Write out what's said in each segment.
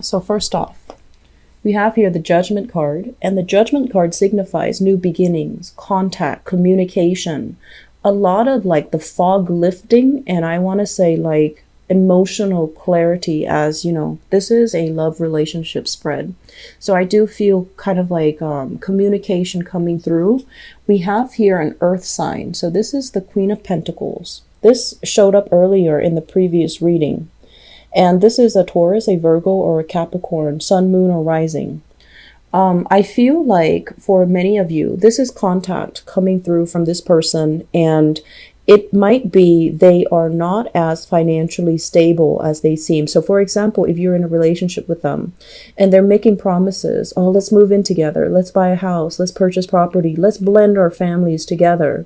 So first off, we have here the Judgment card, and the Judgment card signifies new beginnings, contact, communication, a lot of like the fog lifting, and I want to say like emotional clarity, as you know, this is a love relationship spread. So I do feel kind of like communication coming through. We have here an earth sign. So this is the Queen of Pentacles. This showed up earlier in the previous reading. And this is a Taurus, a Virgo, or a Capricorn, sun, moon, or rising. I feel like for many of you, this is contact coming through from this person, and it might be they are not as financially stable as they seem. So for example, if you're in a relationship with them and they're making promises, oh, let's move in together, let's buy a house, let's purchase property, let's blend our families together.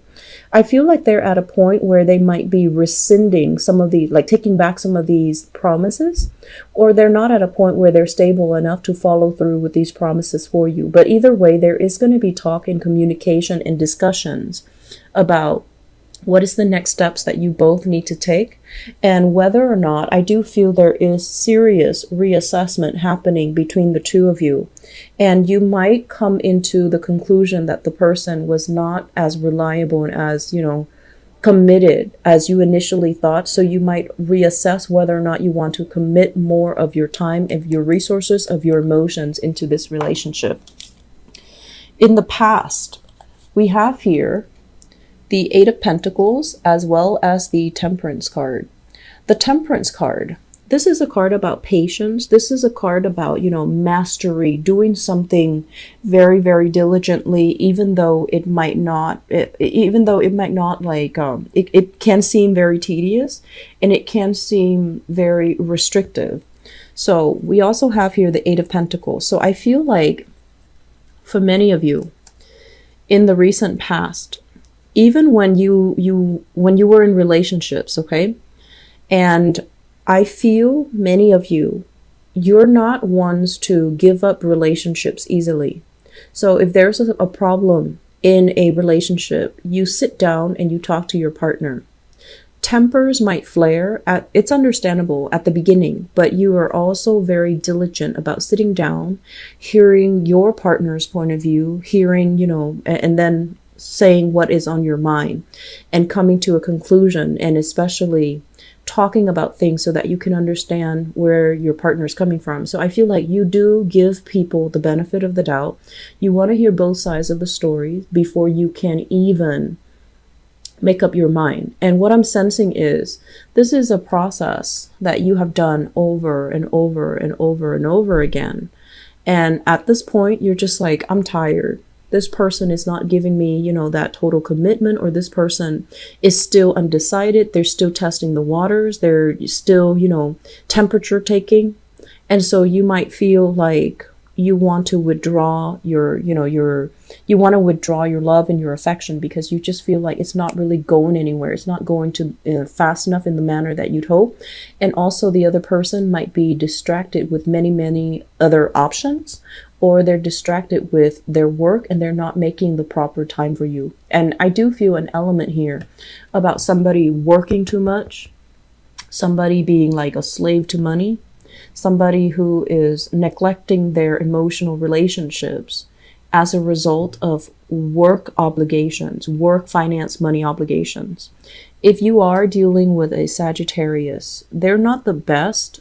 I feel like they're at a point where they might be rescinding some of the, like taking back some of these promises, or they're not at a point where they're stable enough to follow through with these promises for you. But either way, there is going to be talk and communication and discussions about what is the next steps that you both need to take, and whether or not, I do feel there is serious reassessment happening between the two of you. And you might come into the conclusion that the person was not as reliable and as, you know, committed as you initially thought. So you might reassess whether or not you want to commit more of your time, of your resources, of your emotions into this relationship. In the past, we have here the Eight of Pentacles, as well as the Temperance card. The Temperance card, this is a card about patience. This is a card about, you know, mastery, doing something very, very diligently, even though it might not, it can seem very tedious, and it can seem very restrictive. So we also have here the Eight of Pentacles. So I feel like for many of you in the recent past, even when you were in relationships, okay? And I feel many of you, you're not ones to give up relationships easily. So if there's a problem in a relationship, you sit down and you talk to your partner. Tempers might flare, it's understandable at the beginning, but you are also very diligent about sitting down, hearing your partner's point of view, hearing, you know, and then saying what is on your mind and coming to a conclusion, and especially talking about things so that you can understand where your partner is coming from. So I feel like you do give people the benefit of the doubt. You want to hear both sides of the story before you can even make up your mind. And what I'm sensing is this is a process that you have done over and over and over and over again. And at this point, you're just like, I'm tired. This person is not giving me, you know, that total commitment, or this person is still undecided. They're still testing the waters. They're still, you know, temperature taking. And so you might feel like you want to withdraw you want to withdraw your love and your affection, because you just feel like it's not really going anywhere. It's not going to fast enough in the manner that you'd hope. And also the other person might be distracted with many, many other options, or they're distracted with their work and they're not making the proper time for you. And I do feel an element here about somebody working too much, somebody being like a slave to money, somebody who is neglecting their emotional relationships as a result of work obligations, work, finance, money obligations. If you are dealing with a Sagittarius, they're not the best.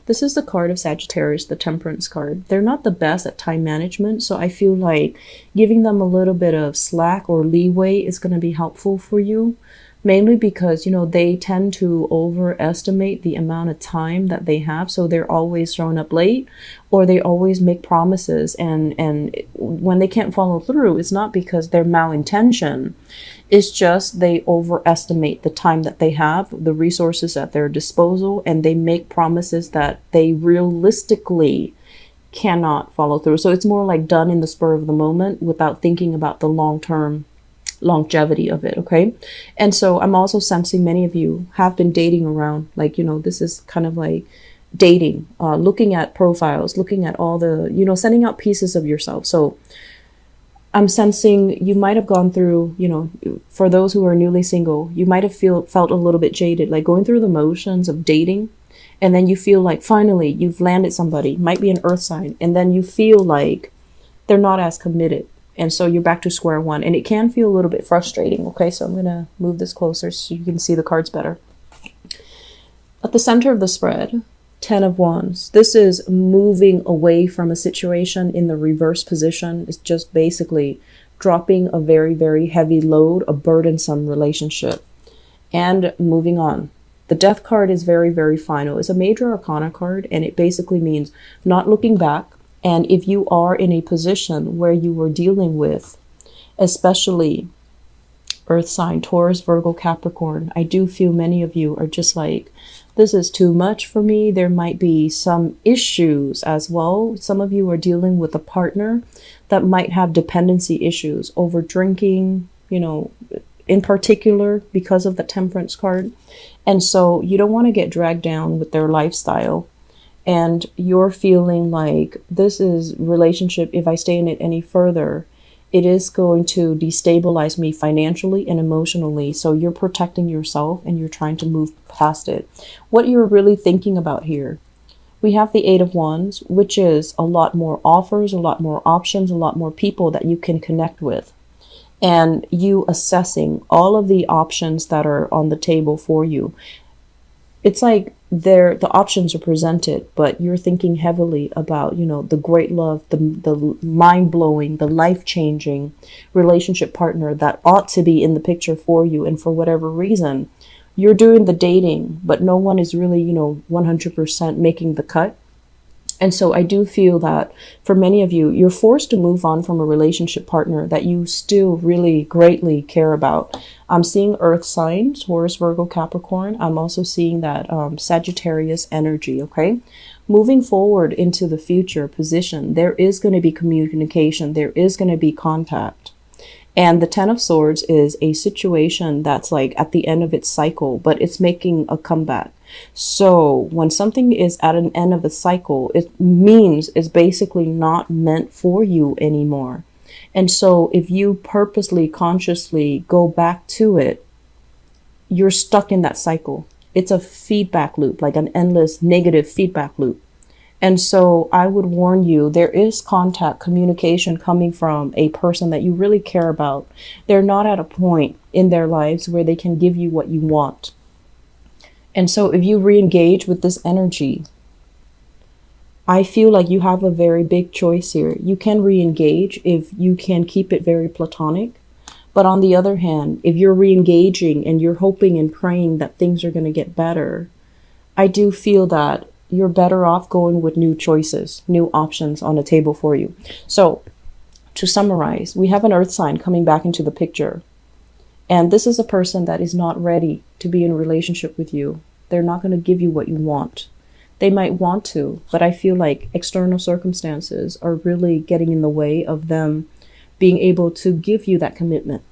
This is the card of Sagittarius, the Temperance card. They're not the best at time management. So I feel like giving them a little bit of slack or leeway is going to be helpful for you. Mainly because, you know, they tend to overestimate the amount of time that they have. So they're always showing up late, or they always make promises. And when they can't follow through, it's not because they're malintention. It's just they overestimate the time that they have, the resources at their disposal, and they make promises that they realistically cannot follow through. So it's more like done in the spur of the moment without thinking about the long-term longevity of it. Okay. And so I'm also sensing many of you have been dating around, like, you know, this is kind of like dating, looking at profiles, looking at all the, you know, sending out pieces of yourself. So I'm sensing you might have gone through, you know, for those who are newly single, you might have felt a little bit jaded, like going through the motions of dating And then you feel like finally you've landed somebody, might be an earth sign, and then you feel like they're not as committed. And so you're back to square one. And it can feel a little bit frustrating. Okay, so I'm going to move this closer so you can see the cards better. At the center of the spread, 10 of Wands. This is moving away from a situation in the reverse position. It's just basically dropping a very, very heavy load, a burdensome relationship, and moving on. The Death card is very, very final. It's a major arcana card, and it basically means not looking back. And if you are in a position where you were dealing with, especially earth sign, Taurus, Virgo, Capricorn, I do feel many of you are just like, this is too much for me. There might be some issues as well. Some of you are dealing with a partner that might have dependency issues over drinking, you know, in particular because of the Temperance card. And so you don't want to get dragged down with their lifestyle. And you're feeling like this is relationship, if I stay in it any further, it is going to destabilize me financially and emotionally. So you're protecting yourself and you're trying to move past it. What you're really thinking about here, we have the 8 of Wands, which is a lot more offers, a lot more options, a lot more people that you can connect with. And you assessing all of the options that are on the table for you. It's like the options are presented, but you're thinking heavily about, you know, the great love, the mind-blowing, the life-changing relationship partner that ought to be in the picture for you. And for whatever reason, you're doing the dating, but no one is really, you know, 100% making the cut. And so I do feel that for many of you, you're forced to move on from a relationship partner that you still really greatly care about. I'm seeing earth signs, Taurus, Virgo, Capricorn. I'm also seeing that Sagittarius energy, okay? Moving forward into the future position, there is going to be communication. There is going to be contact. And the 10 of Swords is a situation that's like at the end of its cycle, but it's making a comeback. So when something is at an end of a cycle, it means it's basically not meant for you anymore. And so if you purposely, consciously go back to it, you're stuck in that cycle. It's a feedback loop, like an endless negative feedback loop. And so I would warn you, there is contact, communication coming from a person that you really care about. They're not at a point in their lives where they can give you what you want. And so if you re-engage with this energy, I feel like you have a very big choice here. You can re-engage if you can keep it very platonic. But on the other hand, if you're re-engaging and you're hoping and praying that things are going to get better, I do feel that you're better off going with new choices, new options on the table for you. So to summarize, we have an earth sign coming back into the picture. And this is a person that is not ready to be in a relationship with you. They're not going to give you what you want. They might want to, but I feel like external circumstances are really getting in the way of them being able to give you that commitment.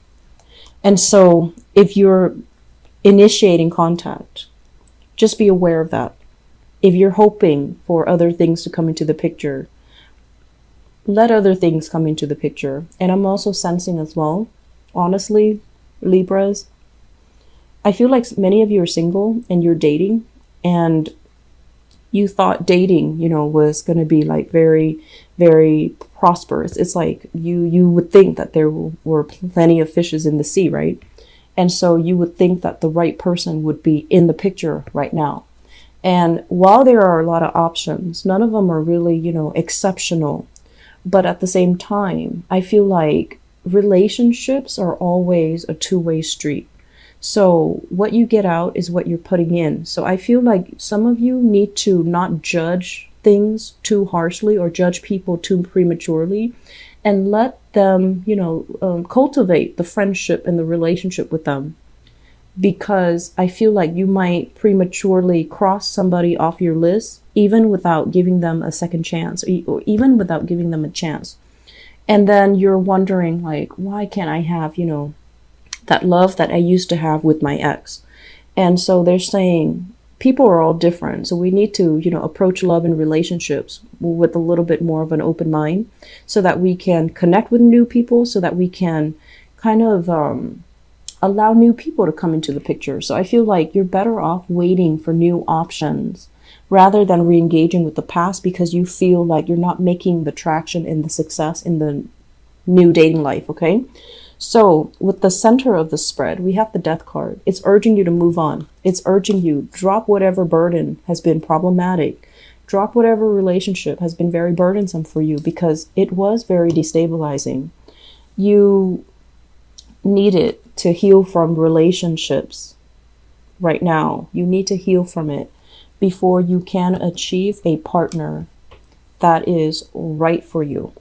And so if you're initiating contact, just be aware of that. If you're hoping for other things to come into the picture, let other things come into the picture. And I'm also sensing as well, honestly, Libras, I feel like many of you are single and you're dating, and you thought dating, you know, was going to be like very, very prosperous. It's like you would think that there were plenty of fishes in the sea, right? And so you would think that the right person would be in the picture right now. And while there are a lot of options, none of them are really, you know, exceptional. But at the same time, I feel like relationships are always a two-way street. So what you get out is what you're putting in. So I feel like some of you need to not judge things too harshly or judge people too prematurely, and let them, you know, cultivate the friendship and the relationship with them. Because I feel like you might prematurely cross somebody off your list, even without giving them a second chance, or even without giving them a chance. And then you're wondering, like, why can't I have, you know, that love that I used to have with my ex? And so they're saying people are all different. So we need to, you know, approach love and relationships with a little bit more of an open mind, so that we can connect with new people, so that we can kind of allow new people to come into the picture. So I feel like you're better off waiting for new options rather than re-engaging with the past because you feel like you're not making the traction and the success in the new dating life, okay? So with the center of the spread, we have the Death card. It's urging you to move on. It's urging you, drop whatever burden has been problematic. Drop whatever relationship has been very burdensome for you because it was very destabilizing. You needed to heal from relationships right now. You need to heal from it before you can achieve a partner that is right for you.